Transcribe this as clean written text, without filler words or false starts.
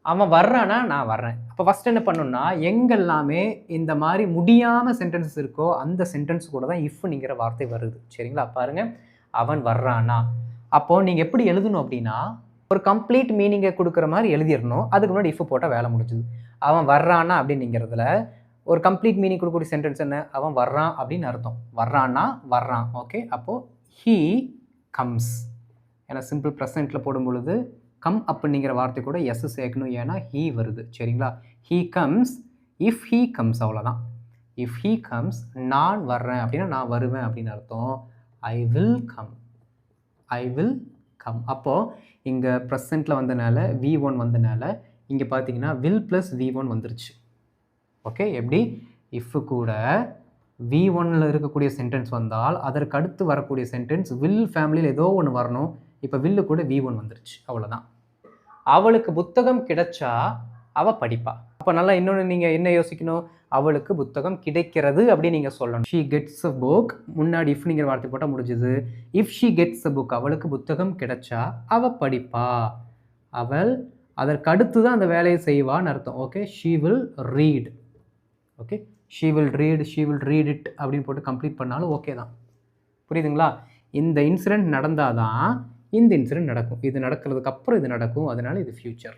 அவன் வர்றானா நான் வர்றேன். அப்போ ஃபர்ஸ்ட் என்ன பண்ணணும்னா, எங்கெல்லாமே இந்த மாரி முடியாம சென்டென்சஸ் இருக்கோ, அந்த சென்டென்ஸ் கூட தான் இஃப்ங்கிற வார்த்தை வருது. சரிங்களா? பாருங்க. அவன் வர்றானா? அப்போ நீங்க எப்படி எழுதணும் அப்படின்னா, ஒரு கம்ப்ளீட் மீனிங்கை குடுக்குற மாரி எழுதிறணும். அதுக்கு முன்னாடி இஃப் போட்டா வேலை முடிஞ்சுது. அவன் வர்றானா அப்படின்னுங்கிறதுல, ஒரு கம்ப்ளீட் மீனிங் குடுக்கக்கூடிய சென்டென்ஸ் என்ன? அவன் வர்றான் அப்படின்னு அர்த்தம். வர்றான்னா வர்றான். ஓகே. அப்போ ஹி கம்ஸ். ஏன்னா சிம்பிள் பிரசன்ட்ல போடும்பொழுது கம் அப்படிங்கிற வார்த்தை கூட எஸ் சேர்க்கணும். ஏன்னா ஹீ வருது. சரிங்களா? He comes, if he comes அவ்வளோதான். இஃப் ஹீ கம்ஸ், நான் வர்றேன் அப்படின்னா நான் வருவேன் அப்படின்னு அர்த்தம். I will come. I will come. அப்போ இங்க பிரசன்ட்ல வந்தனால V1 வந்தனால இங்க பார்த்தீங்கன்னா வில் பிளஸ் V1 வந்துருச்சு. ஓகே. எப்படி? இஃப் கூட V1ல இருக்கக்கூடிய சென்டென்ஸ் வந்தால் அதற்கு அடுத்து வரக்கூடிய சென்டென்ஸ் வில் ஃபேமிலியில் ஏதோ ஒன்று வரணும். இப்போ வில்லு கூட V1 வந்துருச்சு. அவ்வளோதான். அவளுக்கு புத்தகம் கிடைச்சா அவ படிப்பா. அப்போ நல்லா இன்னொன்று நீங்கள் என்ன யோசிக்கணும்? அவளுக்கு புத்தகம் கிடைக்கிறது அப்படின்னு நீங்கள் சொல்லணும். She gets a book. முன்னாடி இஃப்ங்கிற வார்த்தை போட்டால் முடிஞ்சுது. If she gets a book, அவளுக்கு புத்தகம் கிடைச்சா அவ படிப்பா. அவள் அதற்கு அடுத்து தான் அந்த வேலையை செய்வான்னு அர்த்தம். Okay. She will read. Okay. She will read, she will read it அப்படின்னு போட்டு கம்ப்ளீட் பண்ணாலும் ஓகே தான். புரியுதுங்களா? இந்த இன்சிடென்ட் நடந்தால் தான் இந்த இன்சிடென்ட் நடக்கும். இது நடக்கிறதுக்கு அப்புறம் இது நடக்கும். அதனால இது ஃபியூச்சர்.